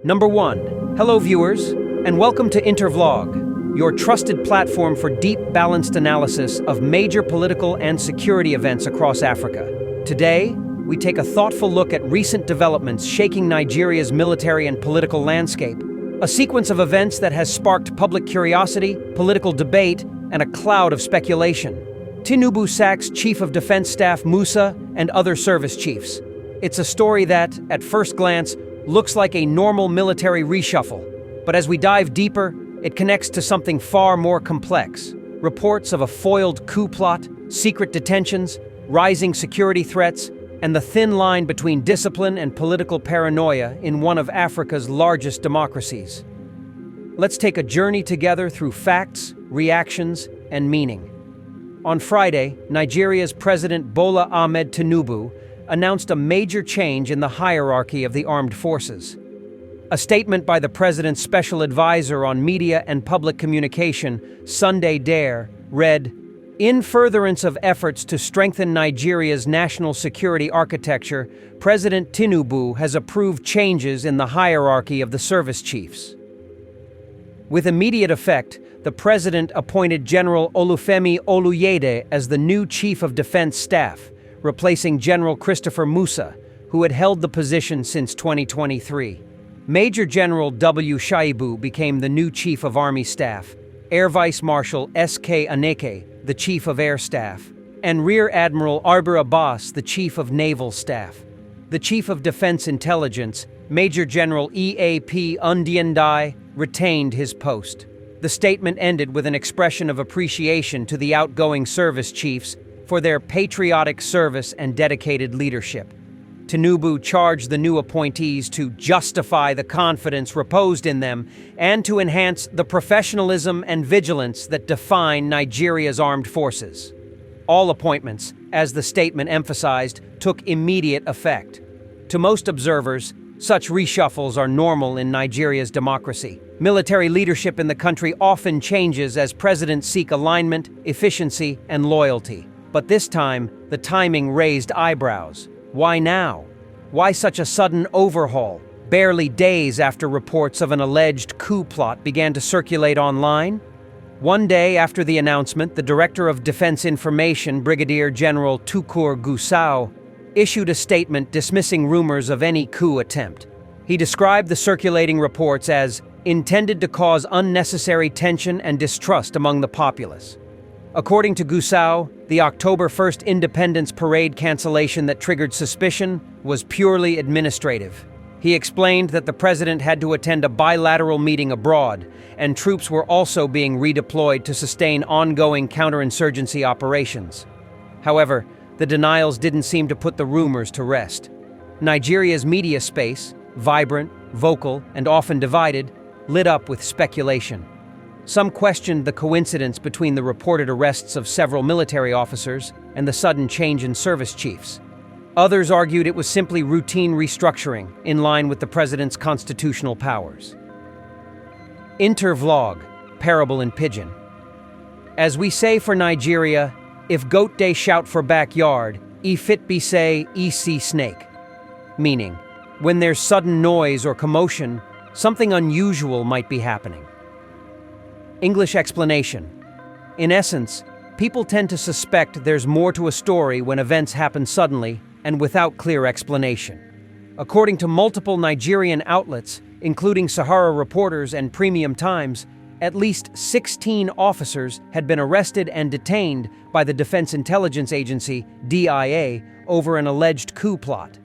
Number 1. Hello viewers, and welcome to Intervlog, your trusted platform for deep, balanced analysis of major political and security events across Africa. Today, we take a thoughtful look at recent developments shaking Nigeria's military and political landscape, a sequence of events that has sparked public curiosity, political debate, and a cloud of speculation. Tinubu sacks Chief of Defense Staff Musa and other service chiefs. It's a story that, at first glance, looks like a normal military reshuffle, but as we dive deeper, it connects to something far more complex. Reports of a foiled coup plot, secret detentions, rising security threats, and the thin line between discipline and political paranoia in one of Africa's largest democracies. Let's take a journey together through facts, reactions, and meaning. On Friday, Nigeria's President Bola Ahmed Tinubu announced a major change in the hierarchy of the armed forces. A statement by the president's special advisor on media and public communication, Sunday Dare, read, "In furtherance of efforts to strengthen Nigeria's national security architecture, President Tinubu has approved changes in the hierarchy of the service chiefs." With immediate effect, the president appointed General Olufemi Oluyede as the new Chief of Defense Staff, replacing General Christopher Musa, who had held the position since 2023. Major General W. Shaibu became the new Chief of Army Staff, Air Vice Marshal S.K. Aneke, the Chief of Air Staff, and Rear Admiral Arber Abbas, the Chief of Naval Staff. The Chief of Defense Intelligence, Major General E.A.P. Undiendai, retained his post. The statement ended with an expression of appreciation to the outgoing service chiefs for their patriotic service and dedicated leadership. Tinubu charged the new appointees to justify the confidence reposed in them and to enhance the professionalism and vigilance that define Nigeria's armed forces. All appointments, as the statement emphasized, took immediate effect. To most observers, such reshuffles are normal in Nigeria's democracy. Military leadership in the country often changes as presidents seek alignment, efficiency, and loyalty. But this time, the timing raised eyebrows. Why now? Why such a sudden overhaul, barely days after reports of an alleged coup plot began to circulate online? One day after the announcement, the Director of Defense Information, Brigadier General Tukur Gusau, issued a statement dismissing rumors of any coup attempt. He described the circulating reports as intended to cause unnecessary tension and distrust among the populace. According to Gusau, the October 1st Independence Parade cancellation that triggered suspicion was purely administrative. He explained that the president had to attend a bilateral meeting abroad, and troops were also being redeployed to sustain ongoing counterinsurgency operations. However, the denials didn't seem to put the rumors to rest. Nigeria's media space, vibrant, vocal, and often divided, lit up with speculation. Some questioned the coincidence between the reported arrests of several military officers and the sudden change in service chiefs. Others argued it was simply routine restructuring, in line with the president's constitutional powers. Intervlog, Parable in Pidgin. As we say for Nigeria, if goat dey shout for backyard, e fit be say, e see snake. Meaning, when there's sudden noise or commotion, something unusual might be happening. English explanation. In essence, people tend to suspect there's more to a story when events happen suddenly and without clear explanation. According to multiple Nigerian outlets, including Sahara Reporters and Premium Times, at least 16 officers had been arrested and detained by the Defense Intelligence Agency, DIA, over an alleged coup plot.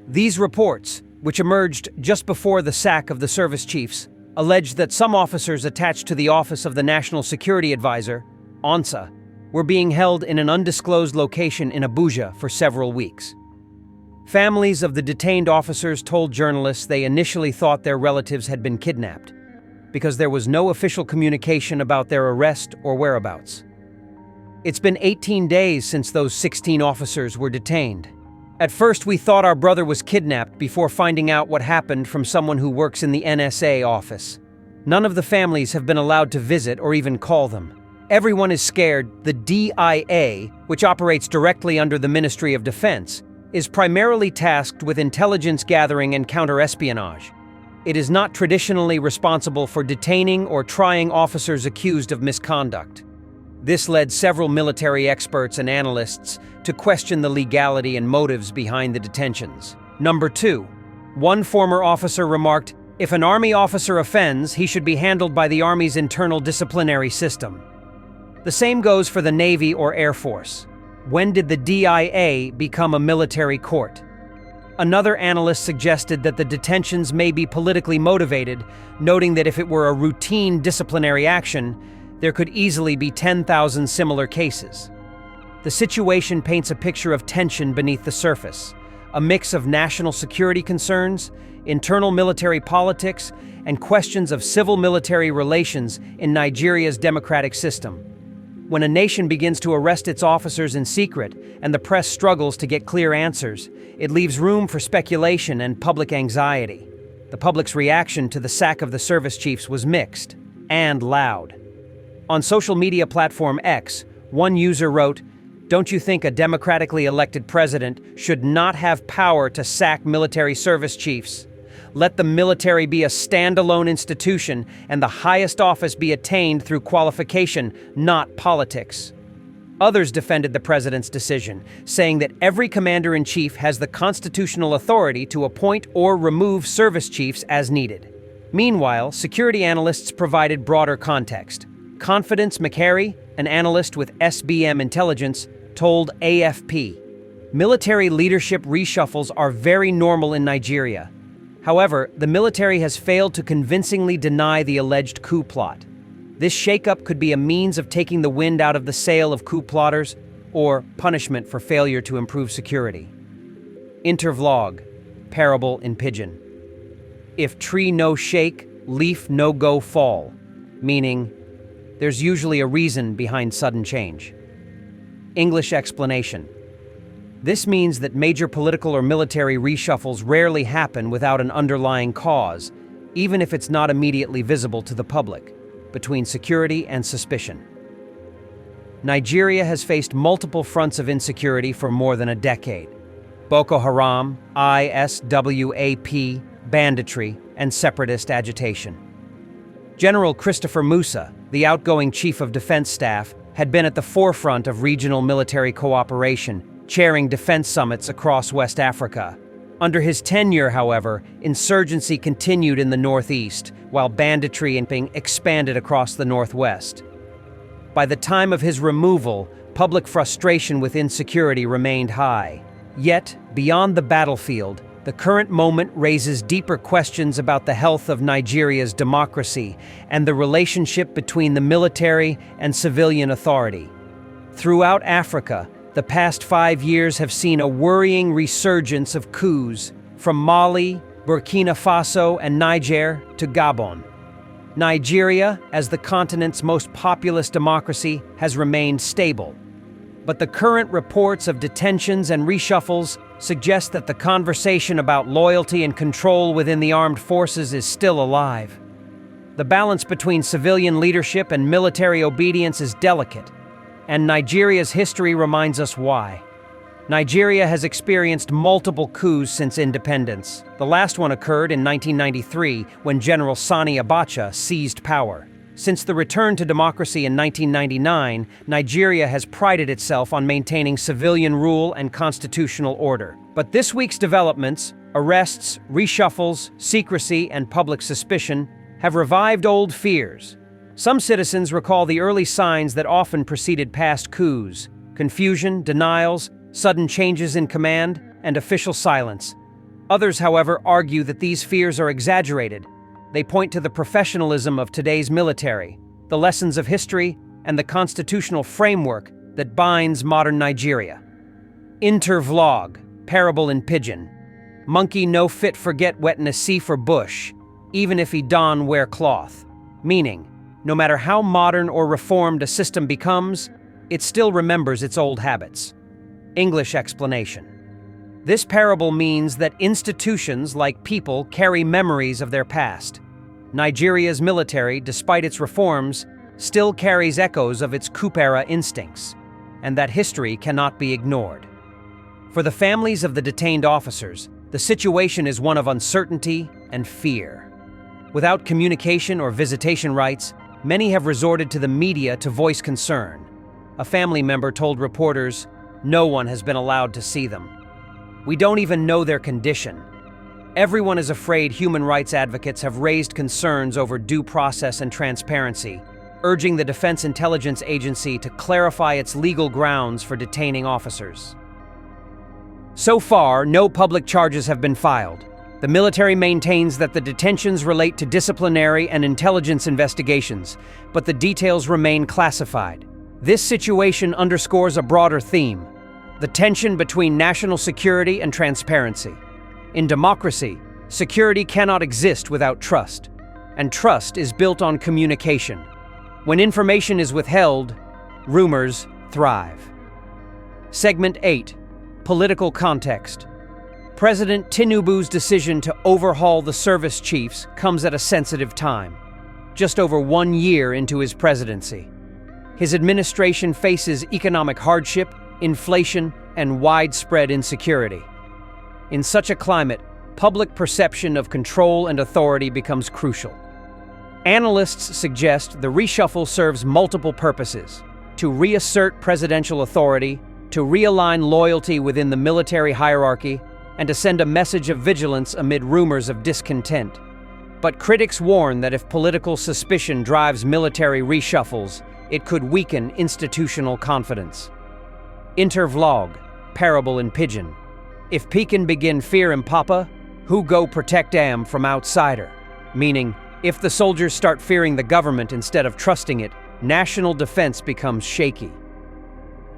These reports, which emerged just before the sack of the service chiefs, alleged that some officers attached to the Office of the National Security Advisor, ONSA, were being held in an undisclosed location in Abuja for several weeks. Families of the detained officers told journalists they initially thought their relatives had been kidnapped, because there was no official communication about their arrest or whereabouts. It's been 18 days since those 16 officers were detained. At first, we thought our brother was kidnapped before finding out what happened from someone who works in the NSA office. None of the families have been allowed to visit or even call them. Everyone is scared. The DIA, which operates directly under the Ministry of Defense, is primarily tasked with intelligence gathering and counter-espionage. It is not traditionally responsible for detaining or trying officers accused of misconduct. This led several military experts and analysts to question the legality and motives behind the detentions. Number 2. One former officer remarked, "If an Army officer offends, he should be handled by the Army's internal disciplinary system." The same goes for the Navy or Air Force. When did the DIA become a military court? Another analyst suggested that the detentions may be politically motivated, noting that if it were a routine disciplinary action, there could easily be 10,000 similar cases. The situation paints a picture of tension beneath the surface, a mix of national security concerns, internal military politics, and questions of civil-military relations in Nigeria's democratic system. When a nation begins to arrest its officers in secret and the press struggles to get clear answers, it leaves room for speculation and public anxiety. The public's reaction to the sack of the service chiefs was mixed and loud. On social media platform X, one user wrote, "Don't you think a democratically elected president should not have power to sack military service chiefs? Let the military be a standalone institution and the highest office be attained through qualification, not politics." Others defended the president's decision, saying that every commander-in-chief has the constitutional authority to appoint or remove service chiefs as needed. Meanwhile, security analysts provided broader context. Confidence McCary, an analyst with SBM Intelligence, told AFP, "Military leadership reshuffles are very normal in Nigeria. However, the military has failed to convincingly deny the alleged coup plot. This shakeup could be a means of taking the wind out of the sail of coup plotters or punishment for failure to improve security." Intervlog, parable in Pidgin. If tree no shake, leaf no go fall, meaning there's usually a reason behind sudden change. English explanation. This means that major political or military reshuffles rarely happen without an underlying cause, even if it's not immediately visible to the public, between security and suspicion. Nigeria has faced multiple fronts of insecurity for more than a decade. Boko Haram, ISWAP, banditry, and separatist agitation. General Christopher Musa, the outgoing Chief of Defense Staff, had been at the forefront of regional military cooperation, chairing defense summits across West Africa. Under his tenure, however, insurgency continued in the northeast, while banditry and ping expanded across the northwest. By the time of his removal, public frustration with insecurity remained high. Yet, beyond the battlefield, the current moment raises deeper questions about the health of Nigeria's democracy and the relationship between the military and civilian authority. Throughout Africa, the past 5 years have seen a worrying resurgence of coups, from Mali, Burkina Faso, and Niger to Gabon. Nigeria, as the continent's most populous democracy, has remained stable. But the current reports of detentions and reshuffles suggest that the conversation about loyalty and control within the armed forces is still alive. The balance between civilian leadership and military obedience is delicate, and Nigeria's history reminds us why. Nigeria has experienced multiple coups since independence. The last one occurred in 1993 when General Sani Abacha seized power. Since the return to democracy in 1999, Nigeria has prided itself on maintaining civilian rule and constitutional order. But this week's developments, arrests, reshuffles, secrecy, and public suspicion, have revived old fears. Some citizens recall the early signs that often preceded past coups: confusion, denials, sudden changes in command, and official silence. Others, however, argue that these fears are exaggerated. They point to the professionalism of today's military, the lessons of history, and the constitutional framework that binds modern Nigeria. Intervlog, parable in Pidgin. Monkey no fit forget wetness see for bush, even if he don wear cloth. Meaning, no matter how modern or reformed a system becomes, it still remembers its old habits. English explanation. This parable means that institutions, like people, carry memories of their past. Nigeria's military, despite its reforms, still carries echoes of its coup-era instincts, and that history cannot be ignored. For the families of the detained officers, the situation is one of uncertainty and fear. Without communication or visitation rights, many have resorted to the media to voice concern. A family member told reporters, "No one has been allowed to see them. We don't even know their condition." Everyone is afraid human rights advocates have raised concerns over due process and transparency, urging the Defense Intelligence Agency to clarify its legal grounds for detaining officers. So far, no public charges have been filed. The military maintains that the detentions relate to disciplinary and intelligence investigations, but the details remain classified. This situation underscores a broader theme: the tension between national security and transparency. In democracy, security cannot exist without trust, and trust is built on communication. When information is withheld, rumors thrive. Segment 8. Political context. President Tinubu's decision to overhaul the service chiefs comes at a sensitive time, just over 1 year into his presidency. His administration faces economic hardship, inflation, and widespread insecurity. In such a climate, public perception of control and authority becomes crucial. Analysts suggest the reshuffle serves multiple purposes: to reassert presidential authority, to realign loyalty within the military hierarchy, and to send a message of vigilance amid rumors of discontent. But critics warn that if political suspicion drives military reshuffles, it could weaken institutional confidence. Intervlog, parable in Pidgin. If Pekin begin fear in Papa, who go protect am from outsider? Meaning, if the soldiers start fearing the government instead of trusting it, national defense becomes shaky.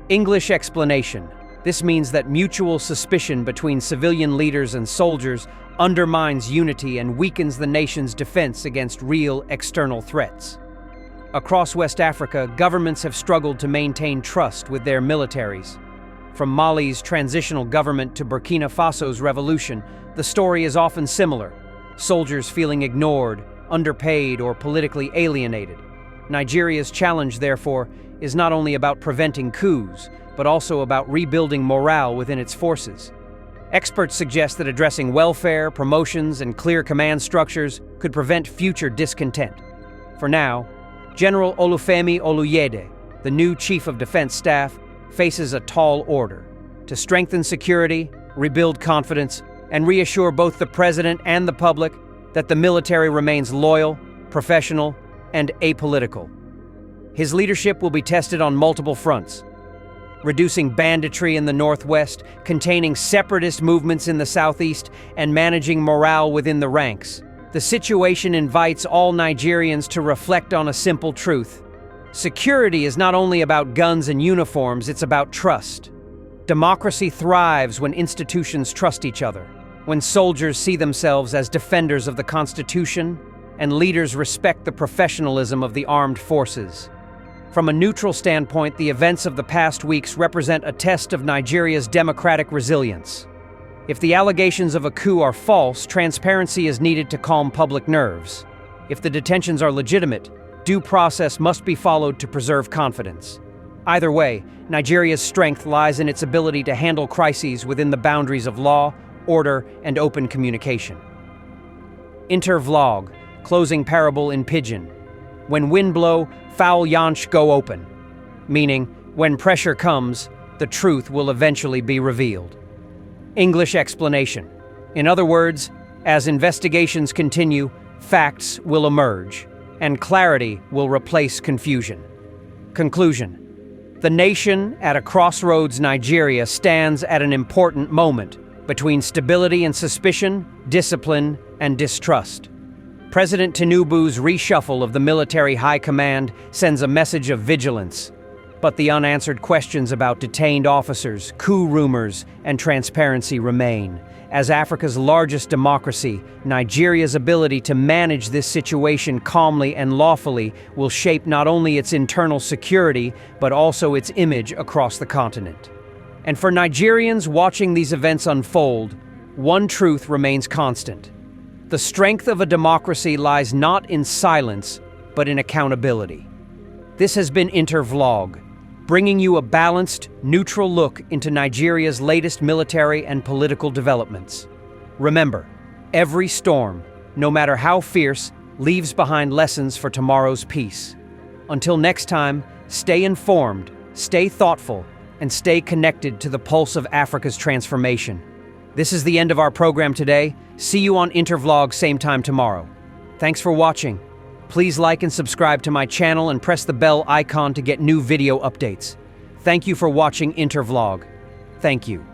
English explanation. This means that mutual suspicion between civilian leaders and soldiers undermines unity and weakens the nation's defense against real external threats. Across West Africa, governments have struggled to maintain trust with their militaries. From Mali's transitional government to Burkina Faso's revolution, the story is often similar: soldiers feeling ignored, underpaid, or politically alienated. Nigeria's challenge, therefore, is not only about preventing coups, but also about rebuilding morale within its forces. Experts suggest that addressing welfare, promotions, and clear command structures could prevent future discontent. For now, General Olufemi Oluyede, the new Chief of Defense Staff, faces a tall order: to strengthen security, rebuild confidence, and reassure both the president and the public that the military remains loyal, professional, and apolitical. His leadership will be tested on multiple fronts: reducing banditry in the northwest, containing separatist movements in the southeast, and managing morale within the ranks. The situation invites all Nigerians to reflect on a simple truth: security is not only about guns and uniforms, it's about trust. Democracy thrives when institutions trust each other, when soldiers see themselves as defenders of the Constitution, and leaders respect the professionalism of the armed forces. From a neutral standpoint, the events of the past weeks represent a test of Nigeria's democratic resilience. If the allegations of a coup are false, transparency is needed to calm public nerves. If the detentions are legitimate, due process must be followed to preserve confidence. Either way, Nigeria's strength lies in its ability to handle crises within the boundaries of law, order, and open communication. Intervlog, closing parable in Pidgin. When wind blow, foul yanch go open. Meaning, when pressure comes, the truth will eventually be revealed. English explanation. In other words, as investigations continue, facts will emerge, and clarity will replace confusion. Conclusion. The nation at a crossroads, Nigeria, stands at an important moment between stability and suspicion, discipline and distrust. President Tinubu's reshuffle of the military high command sends a message of vigilance, but the unanswered questions about detained officers, coup rumors, and transparency remain. As Africa's largest democracy, Nigeria's ability to manage this situation calmly and lawfully will shape not only its internal security, but also its image across the continent. And for Nigerians watching these events unfold, one truth remains constant: the strength of a democracy lies not in silence, but in accountability. This has been Intervlog, bringing you a balanced, neutral look into Nigeria's latest military and political developments. Remember, every storm, no matter how fierce, leaves behind lessons for tomorrow's peace. Until next time, stay informed, stay thoughtful, and stay connected to the pulse of Africa's transformation. This is the end of our program today. See you on Intervlog same time tomorrow. Thanks for watching. Please like and subscribe to my channel and press the bell icon to get new video updates. Thank you for watching Intervlog. Thank you.